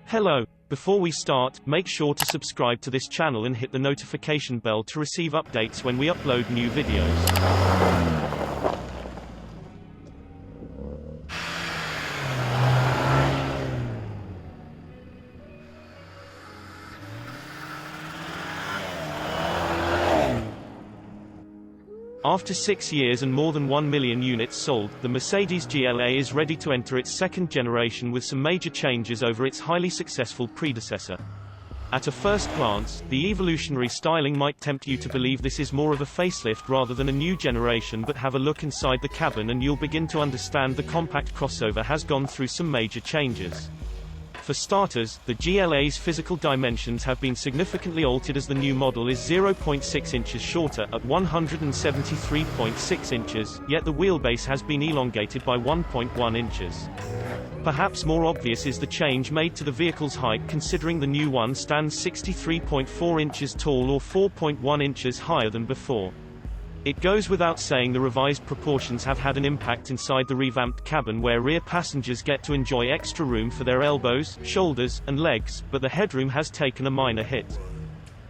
Hello. Before we start, make sure to subscribe to this channel and hit the notification bell to receive updates when we upload new videos. After 6 years and more than 1 million units sold, the Mercedes GLA is ready to enter its second generation with some major changes over its highly successful predecessor. At a first glance, the evolutionary styling might tempt you to believe this is more of a facelift rather than a new generation, but have a look inside the cabin and you'll begin to understand the compact crossover has gone through some major changes. For starters, the GLA's physical dimensions have been significantly altered as the new model is 0.6 inches shorter, at 173.6 inches, yet the wheelbase has been elongated by 1.1 inches. Perhaps more obvious is the change made to the vehicle's height, considering the new one stands 63.4 inches tall or 4.1 inches higher than before. It goes without saying the revised proportions have had an impact inside the revamped cabin, where rear passengers get to enjoy extra room for their elbows, shoulders, and legs, but the headroom has taken a minor hit.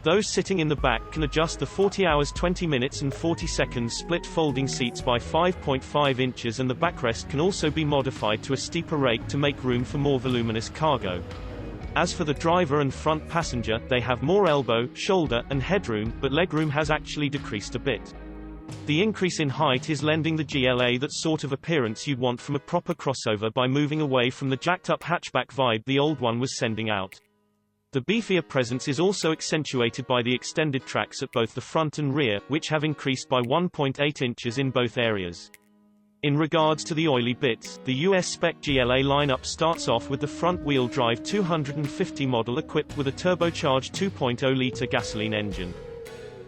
Those sitting in the back can adjust the 40 hours 20 minutes and 40 seconds split folding seats by 5.5 inches, and the backrest can also be modified to a steeper rake to make room for more voluminous cargo. As for the driver and front passenger, they have more elbow, shoulder, and headroom, but legroom has actually decreased a bit. The increase in height is lending the GLA that sort of appearance you'd want from a proper crossover by moving away from the jacked-up hatchback vibe the old one was sending out. The beefier presence is also accentuated by the extended tracks at both the front and rear, which have increased by 1.8 inches in both areas. In regards to the oily bits, the US spec GLA lineup starts off with the front-wheel drive 250 model equipped with a turbocharged 2.0-liter gasoline engine.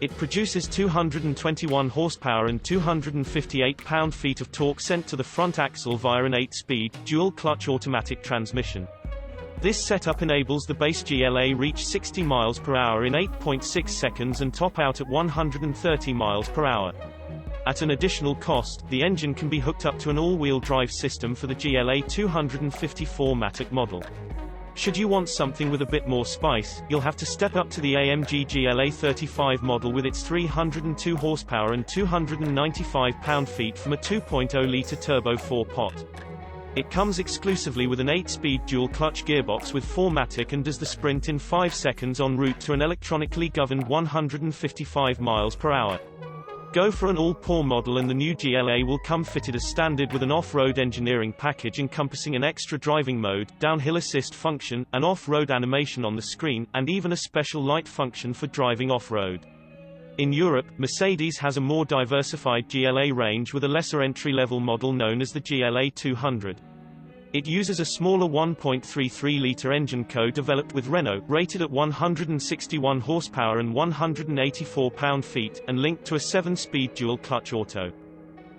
It produces 221 horsepower and 258 pound-feet of torque sent to the front axle via an 8-speed, dual-clutch automatic transmission. This setup enables the base GLA reach 60 miles per hour in 8.6 seconds and top out at 130 miles per hour. At an additional cost, the engine can be hooked up to an all-wheel drive system for the GLA 254 Matic model. Should you want something with a bit more spice, you'll have to step up to the AMG GLA 35 model with its 302 horsepower and 295 pound-feet from a 2.0-liter turbo 4-pot. It comes exclusively with an 8-speed dual-clutch gearbox with 4MATIC and does the sprint in 5 seconds en route to an electronically governed 155 miles per hour. Go for an all-power model and the new GLA will come fitted as standard with an off-road engineering package encompassing an extra driving mode, downhill assist function, an off-road animation on the screen, and even a special light function for driving off-road. In Europe, Mercedes has a more diversified GLA range with a lesser entry-level model known as the GLA 200. It uses a smaller 1.33-liter engine co-developed with Renault, rated at 161 horsepower and 184 pound-feet, and linked to a 7-speed dual-clutch auto.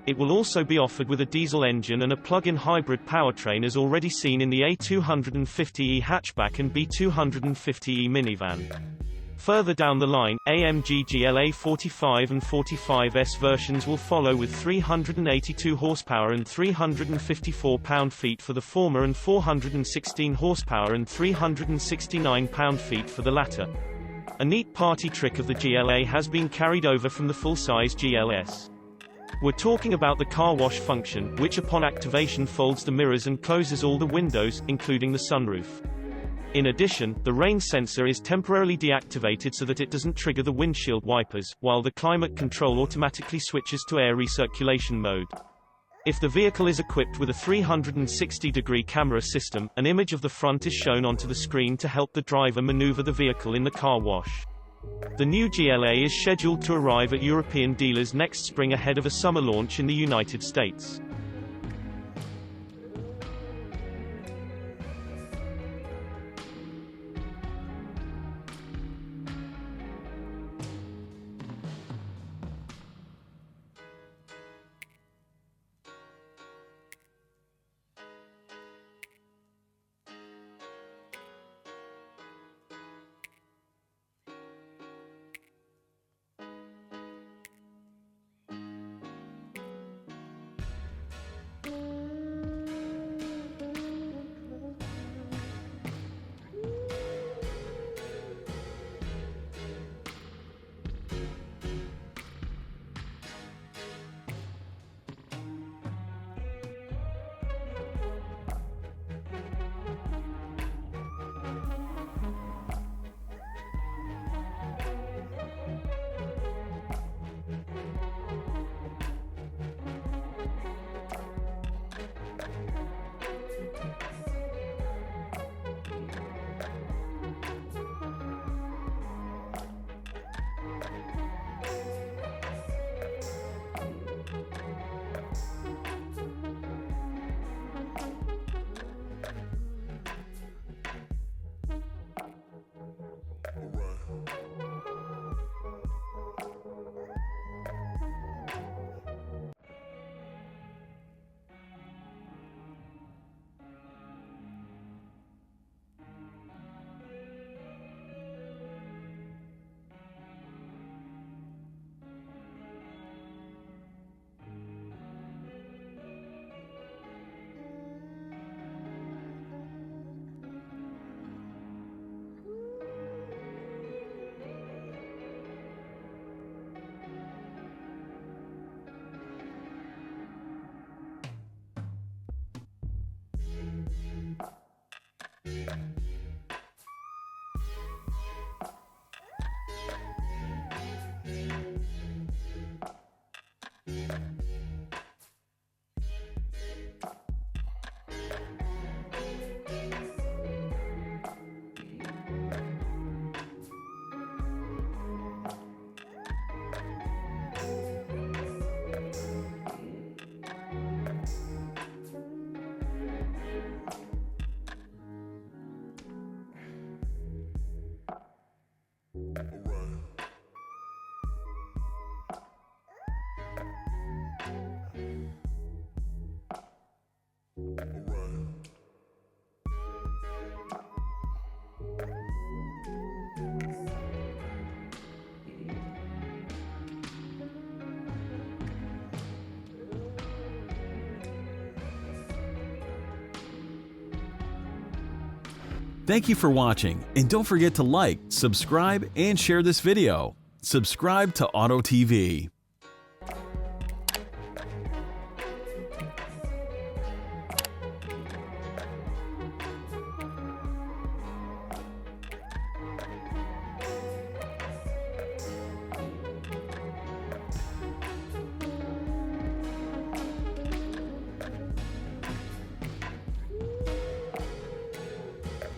It will also be offered with a diesel engine and a plug-in hybrid powertrain as already seen in the A250e hatchback and B250e minivan. Further down the line, AMG GLA 45 and 45S versions will follow with 382 horsepower and 354 pound-feet for the former and 416 horsepower and 369 pound-feet for the latter. A neat party trick of the GLA has been carried over from the full-size GLS. We're talking about the car wash function, which upon activation folds the mirrors and closes all the windows, including the sunroof. In addition, the rain sensor is temporarily deactivated so that it doesn't trigger the windshield wipers, while the climate control automatically switches to air recirculation mode. If the vehicle is equipped with a 360-degree camera system, an image of the front is shown onto the screen to help the driver maneuver the vehicle in the car wash. The new GLA is scheduled to arrive at European dealers next spring ahead of a summer launch in the United States. Thank you for watching, and don't forget to like, subscribe, and share this video. Subscribe to Auto TV.